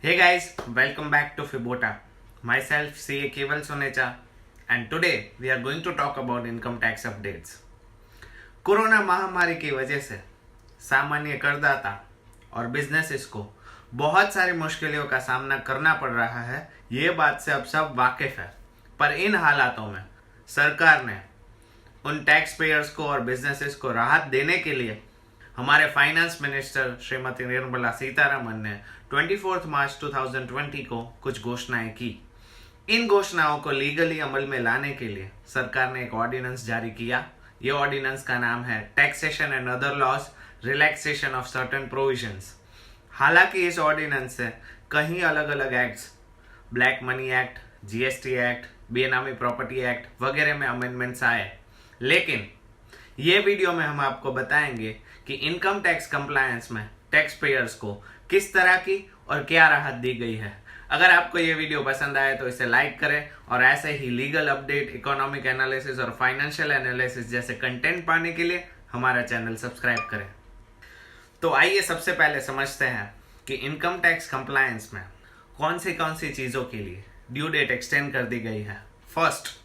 Hey guys, welcome back to Fibota. Myself CA Keval Sonecha, and today we are going to talk about income tax updates. Corona महामारी की वजह से सामान्य करदाता और businesses को बहुत सारी मुश्किलों का सामना करना पड़ रहा है, ये बात से अब सब वाकिफ है। पर इन हालातों में सरकार ने उन टैक्स पेयर्स को और बिजनेसेस को राहत देने के लिए हमारे फाइनेंस मिनिस्टर श्रीमती निर्मला सीतारमन ने 24 मार्च 2020 को कुछ घोषणाएं की। इन घोषणाओं को लीगली अमल में लाने के लिए सरकार ने एक ऑर्डिनेंस जारी किया। ये ऑर्डिनेंस का नाम है taxation and other laws relaxation of certain provisions. हालांकि इस ऑर्डिनेंस से कहीं अलग अलग acts, black money act, GST act, Benami property act वगैरह में अमेंडमेंट्स आए, लेकिन ये वीडियो में हम आपको बताएंगे कि इनकम टैक्स कंप्लायंस में टैक्स पेयर्स को किस तरह की और क्या राहत दी गई है। अगर आपको ये वीडियो पसंद आए तो इसे लाइक करें और ऐसे ही लीगल अपडेट, इकोनॉमिक एनालिसिस और फाइनेंशियल एनालिसिस जैसे कंटेंट पाने के लिए हमारा चैनल सब्सक्राइब करें। तो आइए सबसे पहले समझते हैं कि इनकम टैक्स कंप्लायंस में कौन सी चीज़ों के लिए ड्यू डेट एक्सटेंड कर दी गई है। फर्स्ट,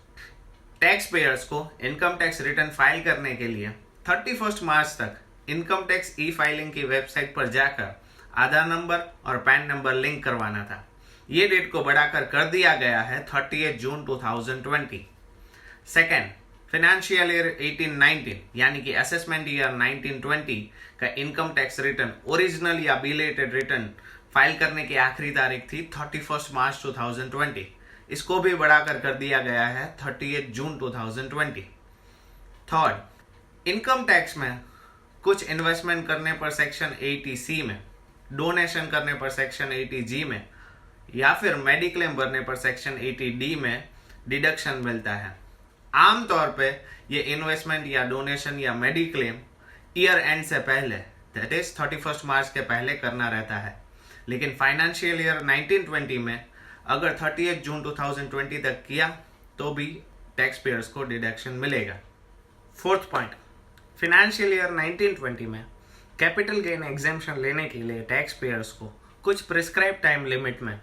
टैक्स पेयर्स को इनकम टैक्स रिटर्न फाइल करने के लिए 31 मार्च तक इनकम टैक्स ई फाइलिंग की वेबसाइट पर जाकर आधार नंबर और पैन नंबर लिंक करवाना था। ये डेट को बढ़ाकर कर दिया गया है 30 जून 2020। सेकेंड, फाइनेंशियल ईयर 18-19 यानी कि असेसमेंट ईयर 19-20 का इनकम टैक्स रिटर्न ओरिजिनल या बिलेटेड रिटर्न फाइल करने की आखिरी तारीख थी 31 मार्च 2020। इसको भी बढ़ाकर कर दिया गया है 30 जून 2020। थर्ड, इनकम टैक्स में कुछ इन्वेस्टमेंट करने पर सेक्शन 80C में, डोनेशन करने पर सेक्शन 80G में या फिर मेडिक्लेम भरने पर सेक्शन 80D में डिडक्शन मिलता है। आमतौर पे ये इन्वेस्टमेंट या डोनेशन या मेडिक्लेम ईयर एंड से पहले, दैट इज 31 मार्च के पहले करना रहता है, लेकिन फाइनेंशियल ईयर 1920 में अगर 30 जून 2020 तक किया तो भी टैक्स पेयर्स को डिडक्शन मिलेगा। फोर्थ पॉइंट, फाइनेंशियल ईयर 1920 में कैपिटल गेन एग्जेम्पशन लेने के लिए टैक्स पेयर्स को कुछ प्रिस्क्राइब टाइम लिमिट में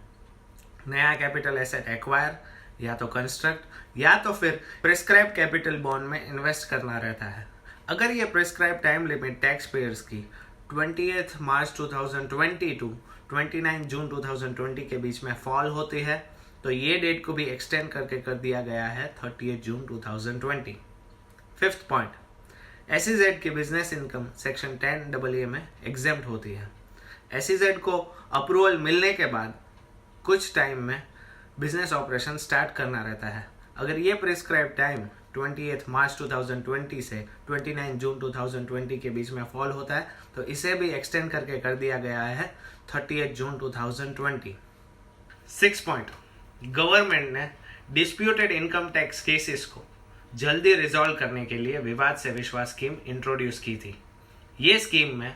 नया कैपिटल एसेट एक्वायर या तो कंस्ट्रक्ट या तो फिर प्रिस्क्राइब कैपिटल बॉन्ड में इन्वेस्ट करना रहता है। अगर ये prescribe time limit tax payers की 20 मार्च 2020 टू 29 जून 2020 के बीच में फॉल होती है तो ये डेट को भी एक्सटेंड करके कर दिया गया है 30 जून 2020। फिफ्थ पॉइंट, SEZ की बिजनेस इनकम सेक्शन 10AA में एग्जेम्प्ट होती है। SEZ को अप्रूवल मिलने के बाद कुछ टाइम में बिजनेस ऑपरेशन स्टार्ट करना रहता है। अगर ये प्रिस्क्राइब टाइम 28 मार्च 2020 से 29 जून 2020 के बीच में फॉल होता है तो इसे भी एक्सटेंड करके कर दिया गया है 30 जून 2020। सिक्स पॉइंट, गवर्नमेंट ने डिस्प्यूटेड इनकम टैक्स केसेस को जल्दी रिजॉल्व करने के लिए विवाद से विश्वास स्कीम इंट्रोड्यूस की थी। ये स्कीम में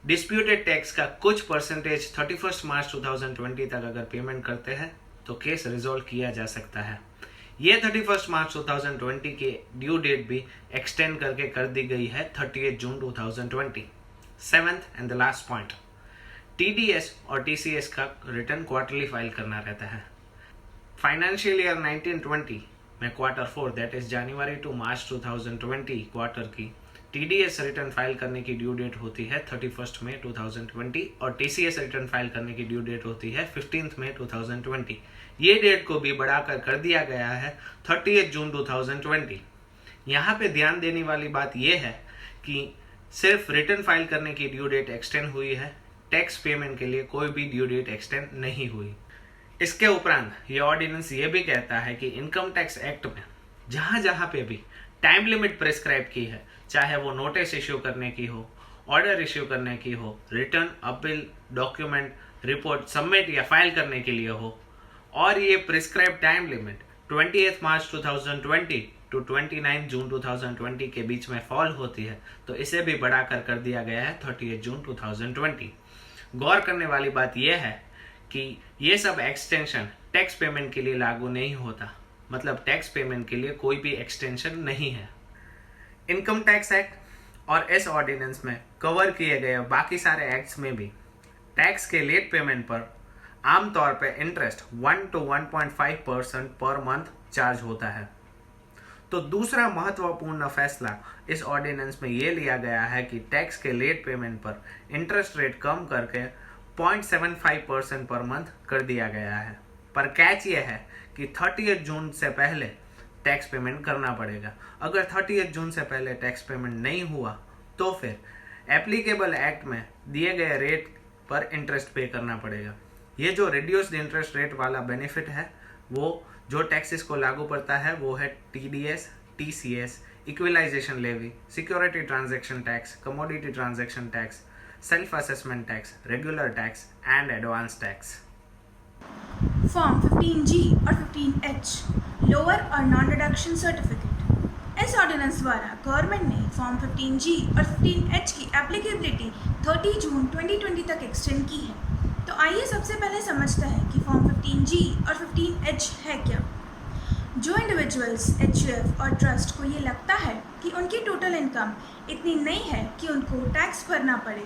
डिस्प्यूटेड टैक्स का कुछ परसेंटेज 31 मार्च 2020 तक अगर पेमेंट करते हैं तो केस रिजॉल्व किया जा सकता है। ये 31 मार्च 2020 की ड्यू डेट भी एक्सटेंड करके कर दी गई है 30 June 2020। Seventh and the last point, TDS और TCS का रिटर्न क्वार्टरली फाइल करना रहता है। फाइनेंशियल ईयर 1920 में quarter 4 that is January to March 2020 quarter की TDS रिटर्न फाइल करने की ड्यू डेट होती है 31 मई 2020 और TCS रिटर्न फाइल करने की ड्यू डेट होती है 15 मई 2020। ये डेट को भी बढ़ाकर कर दिया गया है 30 जून 2020। यहाँ पे ध्यान देने वाली बात यह है कि सिर्फ रिटर्न फाइल करने की ड्यू डेट एक्सटेंड हुई है, टैक्स पेमेंट के लिए कोई भी ड्यू डेट एक्सटेंड नहीं हुई। इसके उपरांत ये ऑर्डिनेंस ये भी कहता है कि इनकम टैक्स एक्ट में जहाँ जहाँ पे भी टाइम लिमिट प्रिस्क्राइब की है, चाहे वो नोटिस इश्यू करने की हो, ऑर्डर इश्यू करने की हो, return, appeal, document, report submit या फाइल करने के लिए हो, और ये prescribe time limit 28 March 2020 to 29 June 2020 के बीच में फॉल होती है तो इसे भी बढ़ाकर कर दिया गया है 30 जून 2020। गौर करने वाली बात यह है कि ये सब एक्सटेंशन टैक्स पेमेंट के लिए लागू नहीं होता, मतलब टैक्स पेमेंट के लिए कोई भी एक्सटेंशन नहीं है। इनकम टैक्स एक्ट और इस ऑर्डिनेंस में कवर किए गए बाकी सारे एक्ट्स में भी टैक्स के लेट पेमेंट पर आमतौर पे interest 1 to 1.5% per month charge होता है। तो दूसरा महत्वपूर्ण फैसला इस ऑर्डिनेंस में ये लिया गया है कि टैक्स के लेट पेमेंट पर इंटरेस्ट रेट कम करके 0.75% पर मंथ कर दिया गया है। पर कैच ये है कि 30 जून से पहले टैक्स पेमेंट करना पड़ेगा। अगर 30 जून से पहले टैक्स पेमेंट नहीं हुआ तो फिर एप्लीकेबल एक्ट में दिए गए रेट पर इंटरेस्ट पे करना पड़ेगा। ये जो रिड्यूस्ड इंटरेस्ट रेट वाला बेनिफिट है वो जो टैक्सेस को लागू पड़ता है वो है TDS, TCS, equalisation levy, security transaction tax, commodity transaction tax, self assessment tax, regular tax and advance tax. Form 15G और 15H लोअर और नॉन डिडक्शन सर्टिफिकेट। इस ऑर्डिनेंस द्वारा गवर्नमेंट ने फॉर्म 15G और 15H की एप्लीकेबिलिटी 30 जून 2020 तक extend की है। तो आइए सबसे पहले समझते हैं कि फॉर्म 15G और 15H है क्या। जो इंडिविजुअल्स HUF और ट्रस्ट को ये लगता है कि उनकी टोटल इनकम इतनी नहीं है कि उनको टैक्स भरना पड़े,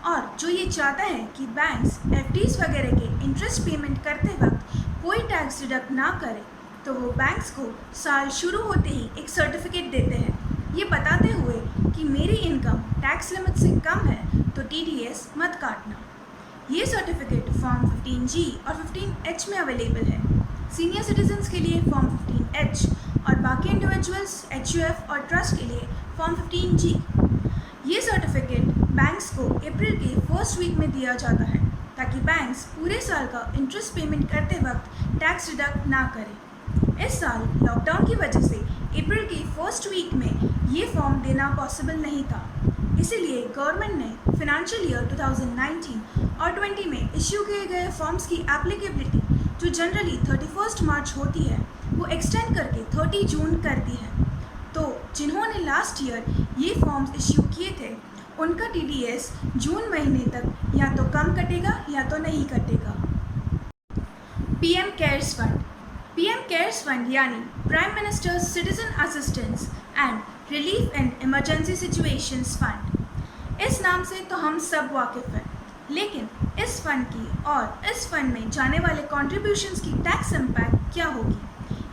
और जो ये चाहता है कि बैंक्स FDs वगैरह के इंटरेस्ट पेमेंट करते वक्त कोई टैक्स डिडक्ट ना करे, तो वो बैंक्स को साल शुरू होते ही एक सर्टिफिकेट देते हैं ये बताते हुए कि मेरी इनकम टैक्स लिमिट से कम है तो TDS मत काटना। ये सर्टिफिकेट फॉर्म 15G और 15H में अवेलेबल है। सीनियर सिटीजन्स के लिए फॉर्म 15H और बाकी इंडिविजुअल्स HUF और ट्रस्ट के लिए फॉर्म 15G। ये सर्टिफिकेट बैंक्स को अप्रैल के फर्स्ट वीक में दिया जाता है ताकि बैंक्स पूरे साल का इंटरेस्ट पेमेंट करते वक्त टैक्स डिडक्ट ना करें। इस साल लॉकडाउन की वजह से अप्रैल के फर्स्ट वीक में ये फॉर्म देना पॉसिबल नहीं था, इसीलिए गवर्नमेंट ने फाइनेंशियल ईयर 2019 और 20 में इश्यू किए गए फॉर्म्स की एप्लीकेबिलिटी जो जनरली 31 मार्च होती है वो एक्सटेंड करके 30 जून कर दी है। तो जिन्होंने लास्ट ईयर ये फॉर्म्स इश्यू किए थे उनका TDS जून महीने तक या तो कम कटेगा या तो नहीं कटेगा। PM Cares Fund. PM Cares Fund यानी Prime Minister's Citizen Assistance and Relief in Emergency Situations Fund. इस नाम से तो हम सब वाकिफ़ हैं, लेकिन इस फंड की और इस फंड में जाने वाले कॉन्ट्रीब्यूशंस की टैक्स इम्पैक्ट क्या होगी,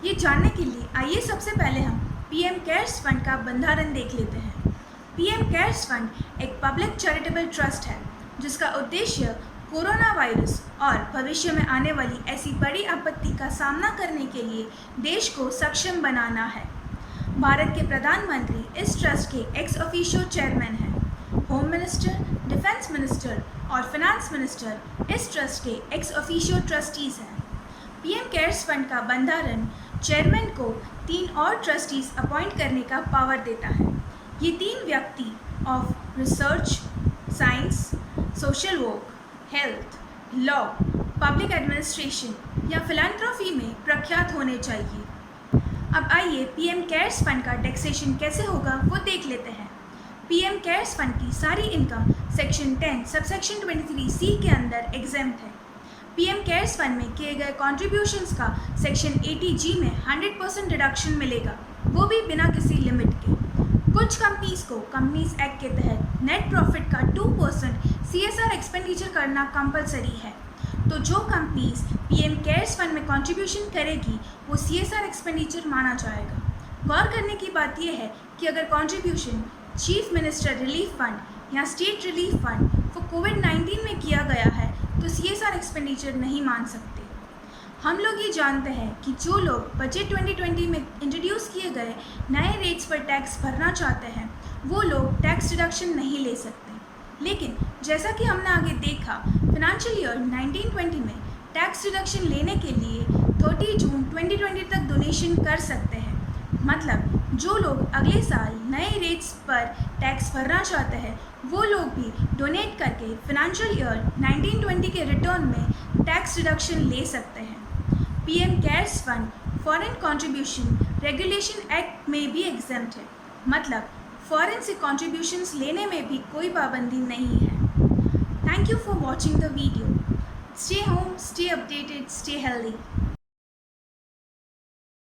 ये जानने के लिए आइए सबसे पहले हम PM केयर्स फंड का बंधारण देख लेते हैं। PM केयर्स फंड एक पब्लिक चैरिटेबल ट्रस्ट है जिसका उद्देश्य कोरोना वायरस और भविष्य में आने वाली ऐसी बड़ी आपत्ति का सामना करने के लिए देश को सक्षम बनाना है। भारत के प्रधानमंत्री इस ट्रस्ट के एक्स ऑफिशियो चेयरमैन हैं। होम मिनिस्टर, डिफेंस मिनिस्टर और फाइनेंस मिनिस्टर इस ट्रस्ट के एक्स ऑफिशियो ट्रस्टीज़ हैं। PM केयर्स फंड का बंधारण चेयरमैन को 3 और ट्रस्टीज़ अपॉइंट करने का पावर देता है। ये 3 व्यक्ति of research, science, social work, health, law, public administration या फिलैंथ्रोपी में प्रख्यात होने चाहिए। अब आइए PM केयर्स फंड का टैक्सेशन कैसे होगा वो देख लेते हैं। PM केयर्स फंड की सारी इनकम सेक्शन 10 सबसेक्शन 23C के अंदर एग्जेम्प्ट है। PM केयर्स फंड में किए गए कॉन्ट्रीब्यूशंस का सेक्शन 80G में 100% डिडक्शन मिलेगा, वो भी बिना किसी लिमिट के। कुछ कंपनीज को कंपनीज एक्ट के तहत नेट प्रॉफिट का 2% CSR एक्सपेंडिचर करना कंपलसरी है। तो जो कंपनीज PM केयर्स फंड में कंट्रीब्यूशन करेगी वो CSR एक्सपेंडिचर माना जाएगा। गौर करने की बात यह है कि अगर contribution chief minister relief fund या स्टेट रिलीफ फंड फॉर कोविड-19 में किया गया है तो CSR एक्सपेंडिचर नहीं मान सकते। हम लोग ये जानते हैं कि जो लोग बजट 2020 में इंट्रोड्यूस किए गए नए रेट्स पर टैक्स भरना चाहते हैं वो लोग टैक्स डिडक्शन नहीं ले सकते, लेकिन जैसा कि हमने आगे देखा फाइनेंशियल ईयर 1920 में टैक्स डिडक्शन लेने के लिए 30 जून 2020 तक डोनेशन कर सकते हैं। मतलब जो लोग अगले साल नए रेट्स पर टैक्स भरना चाहते हैं वो लोग भी डोनेट करके फाइनेंशियल ईयर 1920 के रिटर्न में टैक्स डिडक्शन ले सकते हैं। PM Cares fund foreign contribution regulation act में भी एग्जेम्प्ट है, मतलब फॉरेन से कॉन्ट्रीब्यूशंस लेने में भी कोई पाबंदी नहीं है। Thank you for watching the video. Stay home, stay updated, stay healthy.